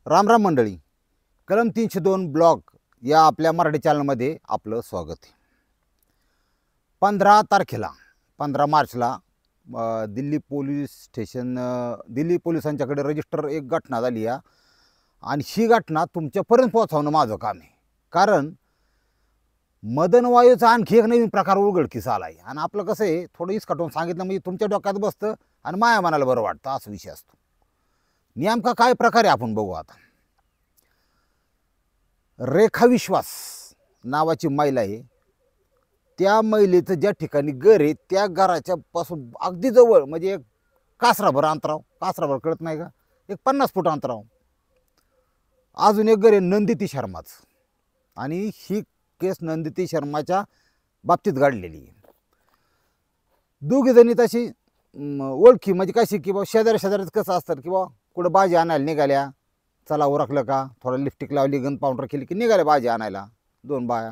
राम राम मंडळी. कलम 302 ब्लॉग या आपल्या मराठी चॅनलमध्ये आपलं स्वागत आहे. 15 तारखेला 15 मार्चला दिल्ली पोलीस स्टेशन दिल्ली पोलिसांच्याकडे रजिस्टर एक घटना झाली आहे आणि ही घटना तुमच्यापर्यंत पोहोचवणं माझं काम आहे. कारण मदनवायूचा आणखी एक नवीन प्रकार उघडकीस आला आहे आणि आपलं कसं आहे, थोडं इसकटून सांगितलं म्हणजे तुमच्या डोक्यात बसतं आणि माया मनाला बरं वाटतं, असा विषय असतो. नेमका काय प्रकार आहे आपण बघू आता. रेखा विश्वास नावाची महिला आहे. त्या महिलेचं ज्या ठिकाणी घर आहे त्या घराच्या पासून अगदी जवळ, म्हणजे एक कासराभर अंतराव, कासराभर कळत नाही का, एक 50 फूट अंतराव अजून एक घर आहे नंदिती शर्माचं. आणि ही केस नंदिती शर्माच्या बाबतीत घडलेली आहे. दोघी जणी तशी ओळखी, म्हणजे कशी की बा शेजाऱ्यात कसं असतं की बा कुठं भाजी आणायला निघाल्या, चला उरकलं का, थोडा लिपस्टिक लावली, गन पावडर केली की निघाले भाजी आणायला. दोन बाया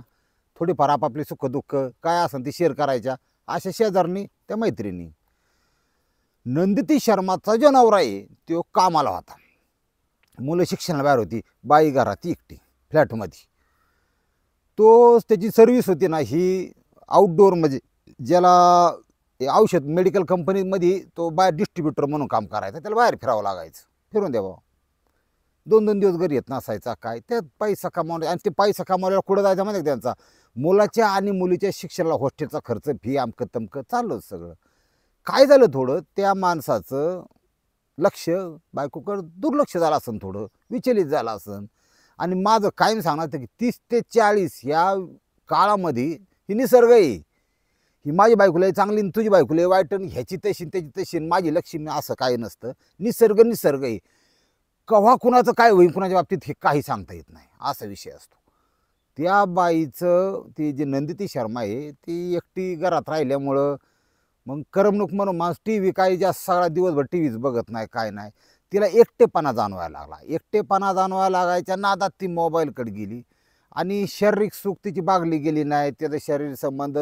थोडीफार आपापली सुख दुःख काय असेल ती शेअर करायच्या, अशा शेजारनी त्या मैत्रिणी. नंदिती शर्माचा जो नवरा आहे तो कामाला होता, मुलं शिक्षणाला बाहेर होती, बाई घरात एकटी फ्लॅटमध्ये. तो त्याची सर्व्हिस होती ना ही आउटडोअर, म्हणजे ज्याला औषध मेडिकल कंपनीमध्ये तो बाहेर डिस्ट्रीब्युटर म्हणून काम करायचा, त्याला बाहेर फिरावं लागायचं. फिरून द्यावं, 2-2 दिवस घरी येत नसायचा. काय त्यात पैसा कमावणे, आणि ते पैसा कमावल्याला कुठं जायचं म्हणजे त्यांचा मुलाच्या आणि मुलीच्या शिक्षणाला हॉस्टेलचा खर्च, फी, अमकं तमकं चाललं सगळं. काय झालं, थोडं त्या माणसाचं लक्ष बायकोकडं दुर्लक्ष झालं असन, थोडं विचलित झालं असन. आणि माझं कायम सांगणार की 30 ते 40 या काळामध्ये ही निसर्ग आहे. ही माझी बायकोला चांगली, तुझी बायकोला वाईट, ह्याची तशी त्याची तशी, माझी लक्ष्मी, असं काही नसतं. निसर्ग आहे. केव्हा कुणाचं काय होईल कुणाच्या बाबतीत हे काही सांगता येत नाही, असा विषय असतो. त्या बाईचं, ती जी नंदिती शर्मा आहे ती एकटी घरात राहिल्यामुळं मग करमणूक म्हणून माणूस टी व्ही काही जास्त सगळा दिवसभर टी व्हीच बघत नाही, काय नाही. तिला एकटेपणा जाणवायला लागला. एकटेपणा जाणवायला लागायच्या नादात ती मोबाईलकडे गेली आणि शारीरिक सुख तिची बागली गेली नाही. त्याचं शरीर संबंध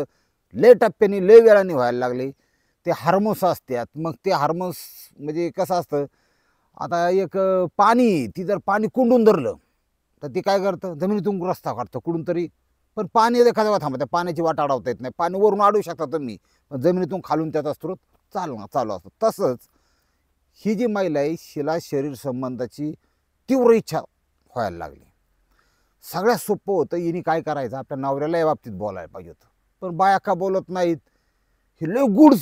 लय टप्प्याने लय वेळाने व्हायला लागले. ते हार्मोन्स असतात. मग ते हार्मोन्स म्हणजे कसं असतं, आता एक पाणी, ती जर पाणी कुंडून धरलं तर ती काय करतं, जमिनीतून रस्ता काढतं कुठून तरी. पण पाणी एखाद्या वेळा थांबतं, पाण्याची वाट अडवता येत नाही. पाणी वरून अडवू शकता तुम्ही, जमिनीतून खालून त्याचा स्रोत चालू असतो. तसंच ही जी महिला आहे हिला शरीर संबंधाची तीव्र इच्छा व्हायला लागली. सगळ्यात सोपं होतं, हिने काय करायचं, आपल्या नवऱ्याला या बाबतीत बोलायला पाहिजे होतं. पण बाया का बोलत नाहीत. हे लय गुड,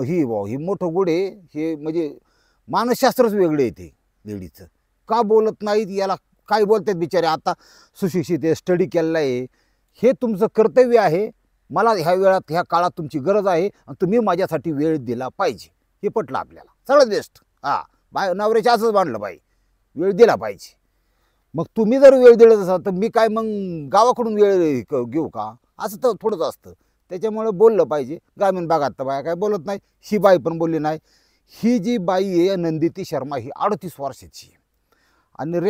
ही मोठं गुड आहे हे, म्हणजे मानसशास्त्रच वेगळे येते लेडीचं. का बोलत नाहीत, याला काय बोलतात बिचारे. आता सुशिक्षित आहे, स्टडी केलेला आहे, हे तुमचं कर्तव्य आहे. मला ह्या वेळात ह्या काळात तुमची गरज आहे आणि तुम्ही माझ्यासाठी वेळ दिला पाहिजे, हे पटलं आपल्याला. सगळं बेस्ट. बाय नवऱ्याच्या असंच बांधलं पाहिजे, वेळ दिला पाहिजे. मग तुम्ही जर वेळ दिला असाल तर मी काय मग गावाकडून वेळ घेऊ का, असं तर थोडंच असतं. त्याच्यामुळे बोललं पाहिजे. ग्रामीण भागात तर बाया काय बोलत नाही. ही बाई पण बोलली नाही. ही जी बाई आहे नंदिती शर्मा ही 38 वर्षाची आहे. आणि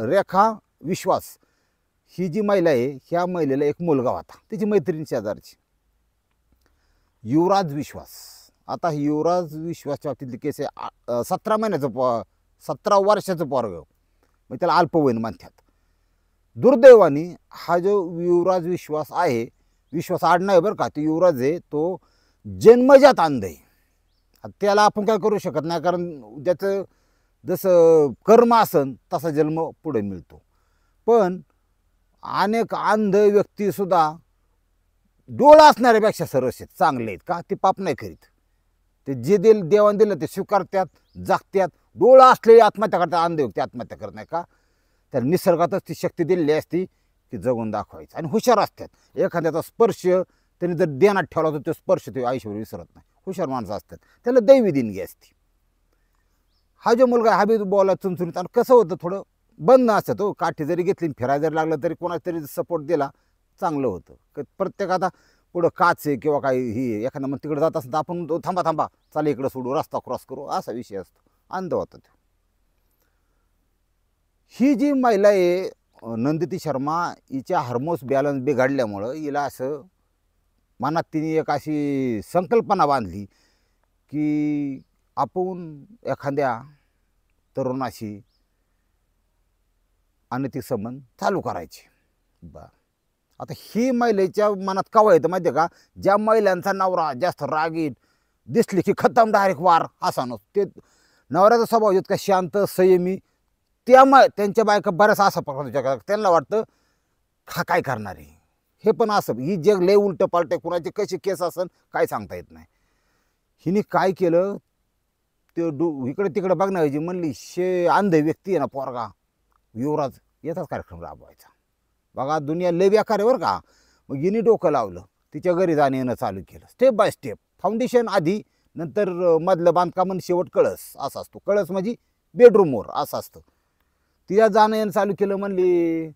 रेखा विश्वास ही जी महिला आहे, ह्या महिलेला एक मुलगा होता, तिची मैत्रीण शेजारची, युवराज विश्वास. आता युवराज विश्वासच्या बाबतीतली केस आहे. 17 महिन्याचं 17 वर्षाचं पोरग, मग त्याला अल्पवयीन म्हणतात. दुर्दैवाने हा जो युवराज विश्वास आहे, विश्वास आडनाव आहे बरं का, तो युवराज आहे, तो जन्मजात अंध आहे. त्याला आपण काय करू शकत नाही, कारण ज्याचं जसं कर्म असन तसा जन्म पुढे मिळतो. पण अनेक अंध व्यक्तीसुद्धा डोळा असणाऱ्यापेक्षा सरस आहेत, चांगले आहेत का, ते पाप नाही करीत. ते जे देवाने दिलं ते स्वीकारतात, जगतात. डोळा असलेली आत्महत्या करतात, अंध व्यक्ती आत्महत्या करत नाही का, तर निसर्गातच ती शक्ती दिलेली असती की जगून दाखवायचं. आणि हुशार असतात. एखाद्याचा स्पर्श त्यांनी जर ध्यानात ठेवला तर तो स्पर्श ते आयुष्यभर विसरत नाही. हुशार माणसं असतात, त्याला दैवी देणगी असते. हा जो मुलगा हा बी बोला चुनचुनीत. आणि कसं होतं, थोडं बंद असतं तो, काठी जरी घेतली फिरायला जरी लागलं तरी कोणाचा तरी सपोर्ट दिला चांगलं होतं. प्रत्येक आता पुढं काच आहे किंवा काही ही एखादा मग तिकडे जात असेल तर आपण थांबा चालेल इकडं सोडू, रस्ता क्रॉस करू, असा विषय असतो. अंध होता तो. ही जी महिला आहे नंदिती शर्मा, हिच्या हार्मोन्स बॅलन्स बिघडल्यामुळं हिला असं मनात तिने एक अशी संकल्पना बांधली की आपण एखाद्या तरुणाशी आणि ती संबंध चालू करायची. बरं, आता ही महिलेच्या मनात केव्हा येतं माहिती आहे का, ज्या महिलांचा नवरा जास्त रागीट दिसली की खतम डायरेक्ट वार असा नसतो. ते नवऱ्याचा स्वभाव इतका शांत संयमी, त्यांच्या बायका बऱ्याच असा प्रकार विचार करतात. त्यांना वाटतं हा काय करणार आहे, हे पण असं ही जग लय उलटं पालटं, कुणाची कशी केस असेल काय सांगता येत नाही. हिने काय केलं, ते इकडे तिकडे बघण्याऐवजी म्हणली अंध व्यक्ती आहे ना पोरगा युवराज, याचाच कार्यक्रम राबवायचा. बघा दुनिया लय बेकार आहे बरं का. मग हिने डोकं लावलं, तिच्या घरी जाणं येणं चालू केलं, स्टेप बाय स्टेप. फाउंडेशन आधी, नंतर मधलं बांधकाम आणि शेवट कळस असा असतो. कळस म्हणजे बेडरूमवर असं असतं. तिच्या जाणं येणं चालू केलं. म्हणली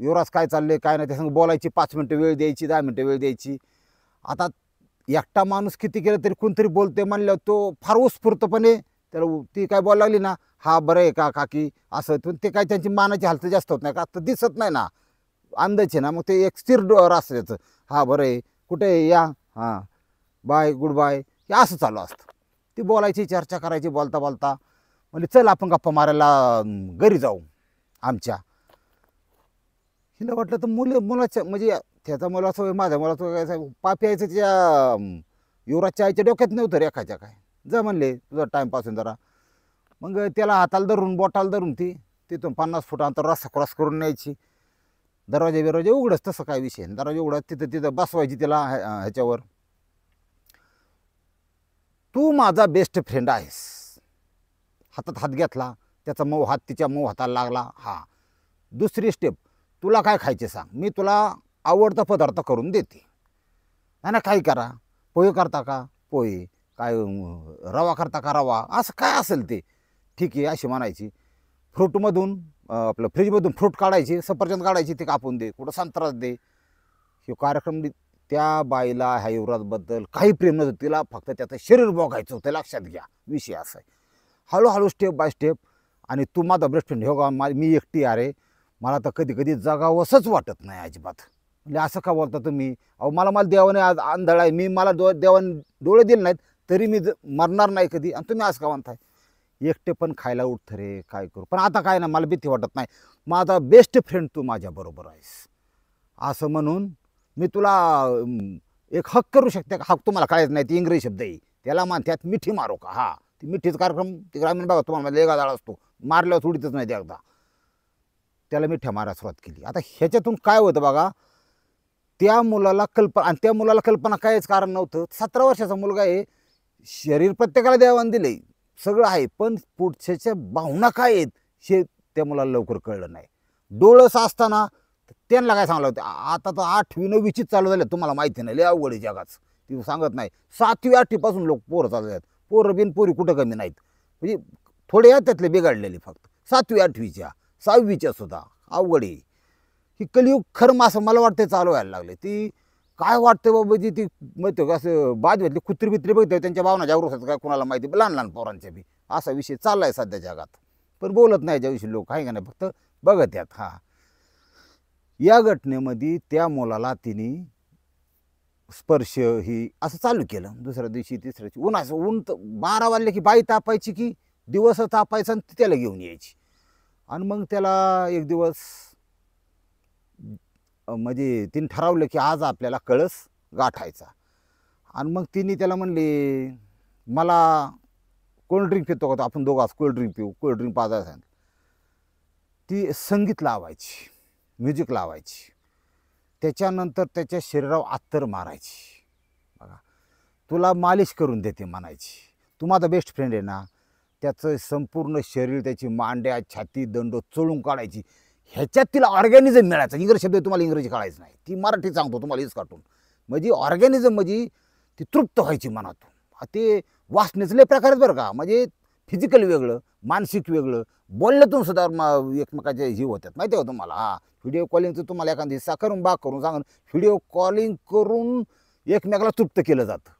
युवराज काय चाललंय काय नाही, त्यासंग बोलायची, 5 मिनटं वेळ द्यायची, 10 मिनटं वेळ द्यायची. आता एकटा माणूस किती केलं तरी कोणतरी बोलते म्हणल्यावर तो फार उत्स्फूर्तपणे त्याला ती काय बोलायला लागली ना, हा बरं आहे का काकी असं, ते काय त्यांची मानाची हालत जास्त होत नाही का, तर दिसत नाही ना, अंदाज आहे ना, मग ते एक स्थिर असतं त्याचं. हा बरं आहे, कुठे आहे, या, हां बाय, गुड बाय, हे असं चालू असतं. ती बोलायची, चर्चा करायची, बोलता बोलता म्हणजे चल आपण गप्पा मारायला घरी जाऊ आमच्या. हिला वाटलं तर मुलाच्या म्हणजे त्याचा मुलाचं माझ्या मुलाचं काय पाप यायचं त्या युवराजच्या आईच्या डोक्यात नव्हतं रेखाच्या. काय जा म्हणले तुझा टाईमपास होऊन जरा. मग त्याला हाताला धरून बोटाला धरून ती तिथून 50 फूट अंतर रस्ता क्रॉस करून न्यायची. दरवाजे उघडच, तसं काय विषय नाही, दरवाजा उघडत तिथं बसवायची त्याला ह्याच्यावर. तू माझा बेस्ट फ्रेंड आहेस. हातात हात घेतला, त्याचा मऊ हात तिच्या मऊ हाताला लागला. हा दुसरी स्टेप, तुला काय खायचे सांग, मी तुला आवडता पदार्थ करून देते. नाही ना, काही करा, पोहे करता का पोहे, काय रवा करता का रवा, असं काय असेल ते ठीक आहे अशी म्हणायची. फ्रूटमधून आपलं फ्रीजमधून फ्रूट काढायची, सफरचंद काढायची, ते कापून दे, कुठं संत्राच दे. हे कार्यक्रम त्या बाईला ह्या युवराजबद्दल काही प्रेम नव्हतं, तिला फक्त त्याचं शरीर बघायचं होतं. लक्षात घ्या विषय असा आहे. हळूहळू स्टेप बाय स्टेप. आणि तू माझा बेस्ट फ्रेंड हो का, मी एकटी अरे, मला तर कधी कधी जगावंसंच वाटत नाही अजिबात. म्हणजे असं का बोलता तुम्ही, अहो मला देवाने आज आंधळा आहे, मला देवाने डोळे दिले नाहीत तरी मी मरणार नाही कधी, आणि तुम्ही असं का म्हणताय. एकटे पण खायला उठतं रे, काय करू, पण आता काय ना, मला भीती वाटत नाही, माझा बेस्ट फ्रेंड तू माझ्याबरोबर आहेस. असं म्हणून मी तुला एक हक करू शकते का. हक तुम्हाला कळायचं नाही, ती इंग्रजी शब्द आहे, त्याला म्हणतात मिठी मारो का. हा ती मिठीचा कार्यक्रम ती ग्रामीण भागात तुम्हाला लेगा जाळ असतो, मारल्यावर सोडीतच नाही ते एकदा. त्याला मिठ्या मारायला सुरुवात केली. आता ह्याच्यातून काय होतं बघा, त्या मुलाला आणि त्या मुलाला कल्पना काहीच कारण नव्हतं. 17 वर्षाचा मुलगा आहे, शरीर प्रत्येकाला देवाने दिले, सगळं आहे, पण पुढच्याच्या भावना काय आहेत हे त्या मुलाला लवकर कळलं नाही. डोळस असताना त्यांना काय सांगलं होतं. आता तर 8वी 9वीचीच चालू झाले, तुम्हाला माहिती नाही, लय अवघड आहे जगाच, ती सांगत नाही. 7वी 8वी पासून लोक पोरं चालू आहेत. पोरं बिन पोरी कुठं कमी नाहीत, म्हणजे थोडे आहेत त्यातले बिघडलेले, फक्त 7वी 8वीच्या 6वीच्या सुद्धा अवघड आहे. ही कलियुग खरं असं मला वाटतं चालू व्हायला लागले. ती काय वाटतं बाबाजी, ती माहिती का असं बाद भेटली कुत्री बित्री बघते, त्यांच्या भावना जागरूक होतात काय कुणाला माहिती, लहान लहान पोरांच्या बी असा विषय चाललाय सध्या जगात. पण बोलत नाही ज्याविषयी लोक, आहे का नाही, फक्त बघत यात. हा या घटनेमध्ये त्या मुलाला तिने स्पर्श ही असं चालू केलं. दुसऱ्या दिवशी तिसऱ्या दिवशी ऊन 12 वाजले की बाई तापायची की दिवस तापायचा आणि त्याला घेऊन यायची. आणि मग त्याला एक दिवस म्हणजे तिने ठरवलं की आज आपल्याला कळस गाठायचा. आणि मग तिने त्याला म्हणले मला कोल्ड्रिंक पितो का, आपण दोघं कोल्ड्रिंक पिऊ, कोल्ड्रिंक पाजायला सांगितलं. ती संगीत लावायची, म्युझिक लावायची, त्याच्यानंतर त्याच्या शरीरावर अत्तर मारायची. बघा, तुला मालिश करून देते म्हणायची, तू माझा बेस्ट फ्रेंड आहे ना, त्याचं संपूर्ण शरीर, त्याची मांड्या छाती दंड चोळून काढायची. ह्याच्यात तिला ऑर्गॅनिझम मिळायचं. इंग्रजी शब्द तुम्हाला इंग्रजी कळायचं नाही, ती मराठी सांगतो तुम्हाला हेच काढून. म्हणजे ऑर्गॅनिझम म्हणजे ती तृप्त व्हायची मनातून. ते वासनेचले प्रकार आहेत बरं का, म्हणजे फिजिकल वेगळं, मानसिक वेगळं, बोलण्यातून सुद्धा एकमेकाचे जीव होतात माहिती आहे का तुम्हाला. हा व्हिडिओ कॉलिंगचं तुम्हाला एखादी हिस्सा करून बाग करून सांगा, व्हिडिओ कॉलिंग करून एकमेकाला तृप्त केलं जातं.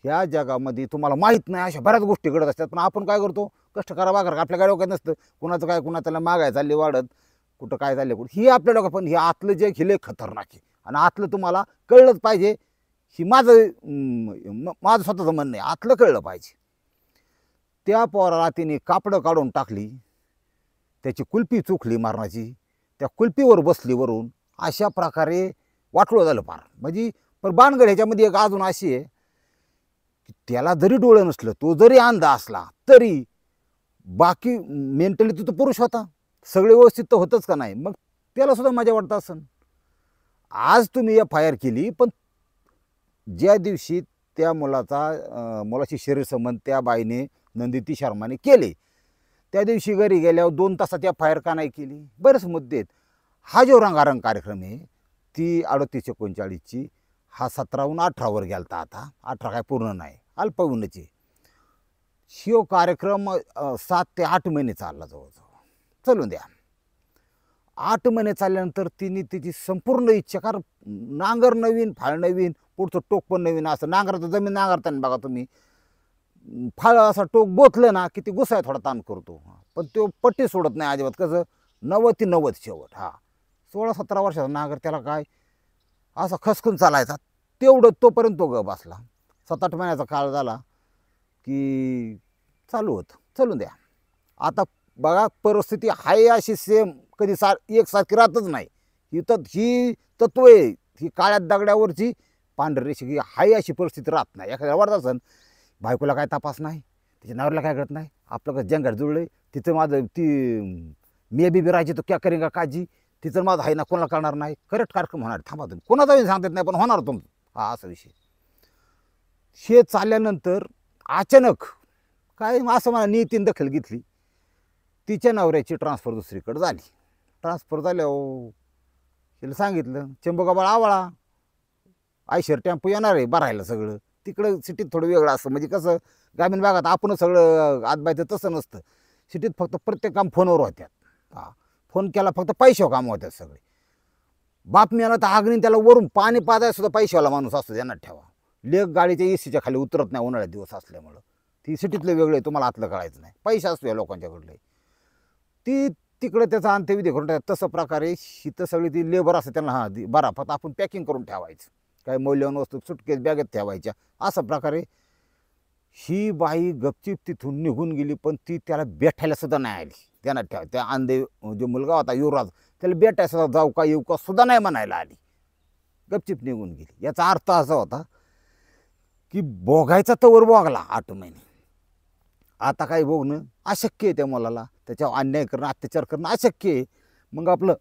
ह्या जगामध्ये तुम्हाला माहीत नाही अशा बऱ्याच गोष्टी घडत असतात, पण आपण काय करतो, कष्ट करा बागर का, आपल्या काय डोक्यात नसतं. कुणाचं काय, कुणाला मागाय चालले वाढत, कुठं काय चालले कुठं, ही आपल्या डोक्यात. पण हे आतलं जग हे लय खतरनाक आहे, आणि आतलं तुम्हाला कळलंच पाहिजे. ही माझं स्वतःचं म्हणणं आहे, आतलं कळलं पाहिजे. त्या पोराला तिने कापडं काढून टाकली. त्याची कुल्फी चुकली मारण्याची, त्या कुल्फीवर बसली वरून, अशा प्रकारे वाटलं झालं फार. म्हणजे पण भानगड ह्याच्यामध्ये एक अजून अशी आहे की त्याला जरी डोळं नसलं, तो जरी अंधा असला, तरी बाकी मेंटली तो पुरुष होता, सगळे व्यवस्थित तर होतंच का नाही, मग त्याला सुद्धा मजा वाटत असेल. आज तुम्ही FIR केली, पण ज्या दिवशी त्या मुलाची शरीरसंबंध त्या बाईने नंदिती शर्माने केले, त्या दिवशी घरी गेल्यावर 2 तासात FIR का नाही केली? बरेच मुद्दे आहेत. हा जो रंगारंग कार्यक्रम आहे ती 38-39ची, हा 17हून 18वर गेलता. आता 18 काय पूर्ण नाही, अल्पवयीनची. शिव कार्यक्रम 7 ते 8 महिने चालला जवळजवळ, चलून द्या. 8 महिने चालल्यानंतर तिने तिची संपूर्ण इच्छा, कारण नांगर नवीन, फाळ नवीन, पुढचं टोक पण नवीन. असं नांगराचं जमीन नांगरताना बघा तुम्ही, फाळ असा टोक बोतलं ना की ती घुसाय थोडा ताण करतो, पण तो पट्टी सोडत नाही अजिबात. कसं 90 ते 90 शेवट. हा 16-17 वर्षाचा नांगर, त्याला काय असा खसकून चालायचा, तेवढं तोपर्यंत तो ग बसला. 7-8 महिन्याचा काळ झाला की चालू होतं, चलून द्या. आता बघा परिस्थिती आहे अशी सेम, कधी एकसारखी राहतच नाही. ही तत्व आहे, ही काळ्या दगड्यावरची पांढरी रेषा, ही आहे अशी परिस्थिती राहत नाही. एखाद्या वाटत असन बायकोला काय तपास नाही, तिच्या नवऱ्याला काय कळत नाही, आपलं कसं जंगाट जुळलं, तिचं माझं ती मी बी राहायची तो क्या करेंगा काजी, तिचं माझं आहे ना, कोणाला करणार नाही. करेक्ट कार्यक्रम होणार, थांबा तुम्ही, कोणाचाही सांगत नाही, पण होणार तुमचं. हा असा विषय. हे चालल्यानंतर अचानक काय असं मला नीतीन दखल घेतली, तिच्या नवऱ्याची ट्रान्सफर दुसरीकडे झाली. ट्रान्सफर झाल्यावर तिला सांगितलं, चंबोगाबाळ आवळा, आयशर टेम्पो येणार आहे भरायला सगळं. तिकडं सिटीत थोडं वेगळं असतं, म्हणजे कसं ग्रामीण भागात आपण सगळं आतबायचं तसं नसतं. सिटीत फक्त प्रत्येक काम फोनवर होत्यात. हा फोन केला फक्त पैशावर काम होत्यात सगळे. बाप मिळाला तर आग्नी त्याला वरून पाणी पाजायला सुद्धा पैशावाला माणूस असतो, ध्यानात ठेवा. लेक गाडीच्या एसीच्या खाली उतरत नाही उन्हाळ्यात दिवस असल्यामुळं. ती सिटीतलं वेगळं आहे, तुम्हाला आतलं कळायचं नाही, पैसा असतो या लोकांच्याकडले. ती तिकडे त्याचा अंत्यविधी करून टाकतात. तसं प्रकारे हिथं सगळी ती लेबर असते, त्यांना हा बरा फक्त आपण पॅकिंग करून ठेवायचं, काही मौल्यवान वस्तू सुटकेस बॅगेत ठेवायच्या. अशा प्रकारे ही बाई गपचीप तिथून निघून गेली, पण ती त्याला भेटायला सुद्धा नाही आली. ध्यानात ठेवा, त्या अंधे जो मुलगा होता युवराज, त्याला भेटायला सुद्धा जाऊ का येऊ का सुद्धा नाही म्हणायला आली, गपचीप निघून गेली. याचा अर्थ असा होता की भोगायचा तवर भोगला 8 महिने, आता काही भोगणं अशक्य आहे. त्या मुलाला त्याच्यावर अन्याय करणं, अत्याचार करणं अशक्य आहे. मग आपलं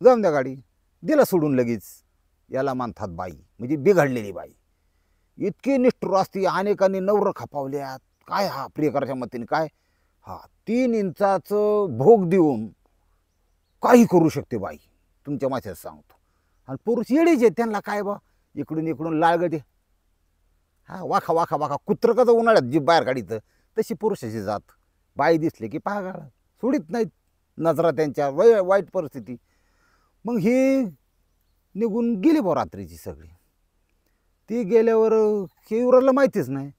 जाऊन द्या, गाडी दिला सोडून लगेच. याला मानतात बाई, म्हणजे बिघडलेली बाई. इतकी निष्ठुर असती, अनेकांनी नवरं खपावल्यात. काय हा प्रियकराच्या मतीने काय, हा 3 इंचाचं भोग देऊन काही करू शकते बाई, तुमच्या माथ्यात सांगतो. आणि पुरुष येडीचे, त्यांना काय बा इकडून इकडून लाळगटे, हा वाखा वाखा वाखा कुत्र कसं उन्हाळ्यात जी बाहेर काढीतं, तशी पुरुषाची जात. बाई दिसले की पागाळ सोडित नाहीत नजरा त्यांच्या, वाईट परिस्थिती. मग ही निघून गेली बा रात्रीची सगळी. ती गेल्यावर युवराजला माहितीच नाही.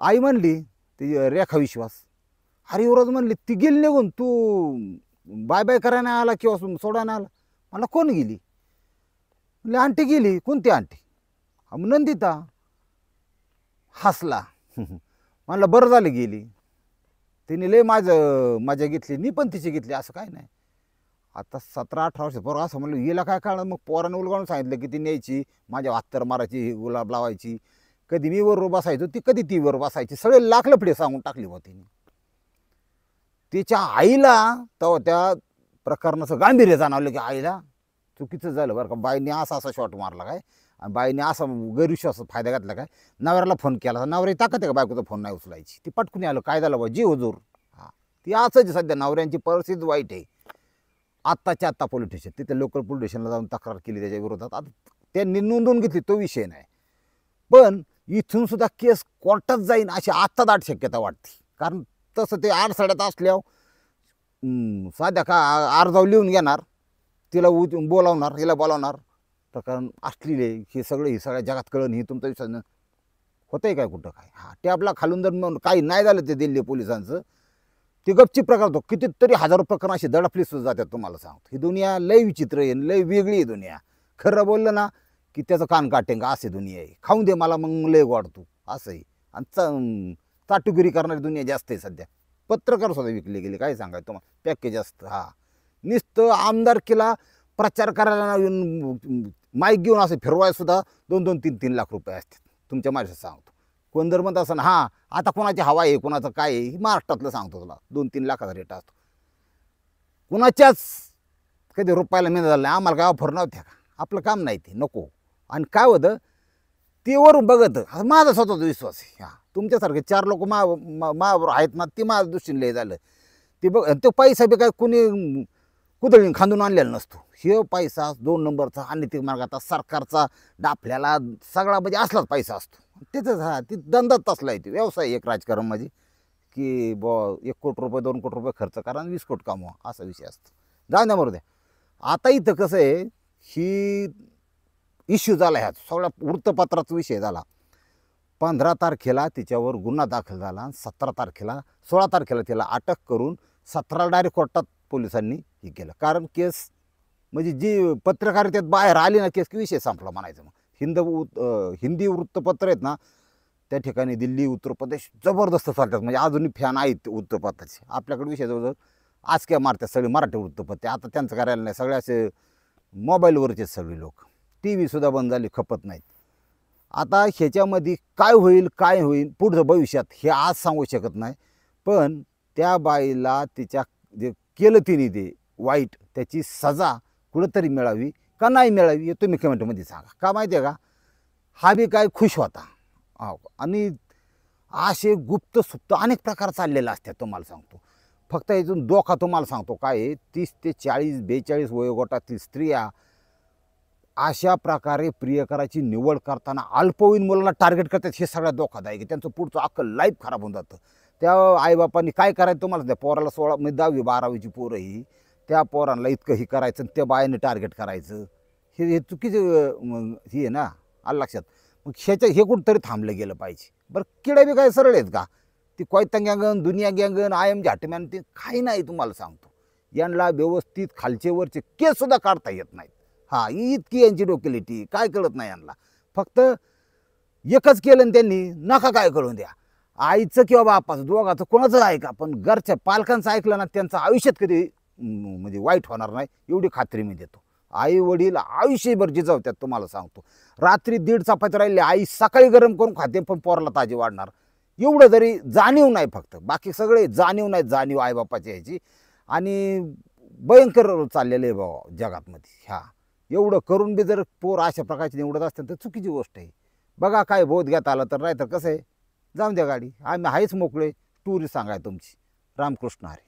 आई म्हणली, ती रेखा विश्वास, अरे युवराज म्हणली ती गेली निघून, तू बाय बाय करायला आला किंवा सोडायला आला? मला कोण गेली? म्हणले आंटी गेली. कोणती आंटी? नंदिता. हसला. म्हणलं बरं झालं गेली, तिने लय मजा घेतली, मी पण तिची घेतली, असं काय नाही. आता 17-18 वर्ष पोरं असं म्हणलं, हिला काय कळणार? मग पोरानं उलगावून सांगितलं की ती न्यायची, माझ्या हत्तर मारायची, गुलाब लावायची, कधी मी वर बसायचो, ती कधी ती वर बसायची, सगळे लाखलफडे सांगून टाकली होती तिने. तिच्या आईला तेव्हा त्या प्रकरणाचं गांभीर्य जाणवलं की आईला चुकीचं झालं बरं का, बाईने असा शॉट मारला काय, आणि बाईने असा गैरविश्वास फायदा घातला काय. नवऱ्याला फोन केला, नवऱ्याची ताकद आहे का बायकोचा फोन नाही उचलायची, ती पटकून आलं, काय झालं बा जीव हुजूर. हा ती असंच सध्या नवऱ्यांची परिस्थिती वाईट आहे. आत्ताच्या आत्ता पोलीस स्टेशन, तिथे लोकल पोलीस स्टेशनला जाऊन तक्रार केली त्याच्या विरोधात. आता त्यांनी नोंदवून घेतली, तो विषय नाही, पण इथून सुद्धा केस कोर्टात जाईन अशी आत्ता दाट शक्यता वाटते. कारण तसं ते आडसाड्यात असल्यावर साध्या का अर्जाव लिहून घेणार, तिला बोलावणार, हिला बोलावणार, प्रकरण असलेले हे सगळं, ही सगळ्या जगात कळण, ही तुमचा विश्वास होतंय काय कुठं काय. हा टॅबला खालून जर काही नाही झालं ते दिल्ली पोलिसांचं, ते गपचीप प्रकार होतो. कितीतरी हजारो प्रकरण असे दडपली सुद्धा जातात. तुम्हाला सांगतो, ही दुनिया लय विचित्र आहे, लय वेगळी आहे दुनिया. खरं बोललं ना की त्याचं कान काटेंगा, असे दुनिया आहे. खाऊन दे मला मग लय वाढतो असं आहे. आणि चाटुगिरी करणारी दुनिया जास्त आहे सध्या. पत्रकार सुद्धा विकले गेले. काय सांगायचं तुम्हाला, पॅकेज असतं. हा, नुसतं आमदारकीला प्रचार करायला येऊन माईक घेऊन असं फिरवाय सुद्धा 2-2, 3-3 लाख रुपये असतात. तुमच्या माझ्या सांगतो. कोण जर म्हणत असं हां आता कोणाची हवा आहे, कोणाचं काय आहे, हे महाराष्ट्रातलं सांगतो तुला. 2-3 लाखाचा रेट असतो. कुणाच्याच कधी रुपयाला मेहनत झालं नाही. आम्हाला काय ऑफर नव्हत्या का, आपलं काम नाही ते नको. आणि काय होतं ते वरून बघत माझा स्वतःचा विश्वास आहे. हां, तुमच्यासारखे 4 लोक माबरोबर आहेत ना, ते माझ्या दृष्टीने लय झालं. ते बघ, तो पैसा बी काय कुणी कुदळीने खांदून आणलेला नसतो. हे पैसा 2 नंबरचा आणि ते मार्गाचा सरकारचा डाफल्याला सगळा म्हणजे असलाच पैसा असतो. तिथंच हा ती धंदाच तसला आहे. ते व्यवसाय एक राजकारण म्हणजे की ब 1 कोटी रुपये 2 कोटी रुपये खर्च करा आणि 20 कोटी कमवा, असा विषय असतो. जाऊ द्या, द्या. आता इथं कसं आहे, ही इश्यू झाला, ह्या सगळ्या वृत्तपत्राचा विषय झाला. 15 तारखेला तिच्यावर गुन्हा दाखल झाला आणि 17 तारखेला 16 तारखेला तिला अटक करून 17 डायरेक्ट कोर्टात पोलिसांनी हे केलं. कारण केस म्हणजे जी पत्रकारितेत बाहेर आली ना केस, की विषय संपला म्हणायचं. मग हिंदी वृत्तपत्र आहेत ना, त्या ठिकाणी दिल्ली, उत्तर प्रदेश जबरदस्त चालतात. म्हणजे अजूनही फॅन आहेत वृत्तपत्राचे. आपल्याकडे विषय जवळजवळ आजक्या मारतात सगळे मराठी वृत्तपत्रे. आता त्यांचं करायला नाही, सगळे असे मोबाईलवरचेच सगळे लोक. टी व्हीसुद्धा बंद झाली, खपत नाहीत. आता ह्याच्यामध्ये काय होईल पुढचं भविष्यात हे आज सांगू शकत नाही. पण त्या बाईला तिच्या जे केलं तिने ते वाईट, त्याची सजा कुठंतरी मिळावी का नाही मिळावी हे तुम्ही कमेंटमध्ये सांगा. का माहिती आहे का, हा बी काय खुश होता. आणि असे गुप्त सुप्त अनेक प्रकार चाललेले असतात. तुम्हाला सांगतो फक्त इथून धोका तुम्हाला सांगतो काय आहे, 30 ते 40, 42 वयोगटातील स्त्रिया अशा प्रकारे प्रियकराची निवड करताना अल्पवयीन मुलांना टार्गेट करतात. हे सगळ्यात धोकादायक आहे. त्यांचं पुढचं अख्खं लाईफ खराब होऊन जातं. त्या आईबापांनी काय करायचं तुम्हाला, त्या पोराला 16 म्हणजे 10वी 12वीची पोरं ही, त्या पोरांना इतकं ही करायचं आणि त्या बायाने टार्गेट करायचं, हे चुकीचं ही आहे ना, आलं लक्षात. मग हे कुठंतरी थांबलं गेलं पाहिजे. बरं, किडा बी काय सरळ आहेत का, ती कोयता गँगन, दुनिया गँगन, IM झाटमॅन, ते काही नाही. तुम्हाला सांगतो यांना व्यवस्थित खालचे वरचे केससुद्धा काढता येत नाहीत. हां, इतकी यांची डोकेलिटी, काय कळत नाही यांना. फक्त एकच केलं त्यांनी, नका काय कळून द्या. आईचं किंवा बापाचं दोघाचं कोणाचं ऐका, पण घरच्या पालकांचं ऐकलं ना, त्यांचं आयुष्यात कधी म्हणजे वाईट होणार नाही एवढी खात्री मी देतो. आई वडील आयुष्यभर जिजावतात. तुम्हाला सांगतो रात्री 1.5 चपाती राहिली, आई सकाळी गरम करून खाते, पण पोराला ताजी वाढणार. एवढं जरी जाणीव नाही, फक्त बाकी सगळे जाणीव नाही, जाणीव आईबापाची याची. आणि भयंकर चाललेलं आहे बाबा जगातमध्ये. ह्या एवढं करून बी जर पोर अशा प्रकारची निवडत असतील तर चुकीची गोष्ट आहे. बघा काय बोध घेता आलं तर, नाही तर कसं आहे, जाऊन द्या गाडी. आम्ही आहेच मोकळे, टुरिस्ट सांगाय तुमची. रामकृष्ण हरी.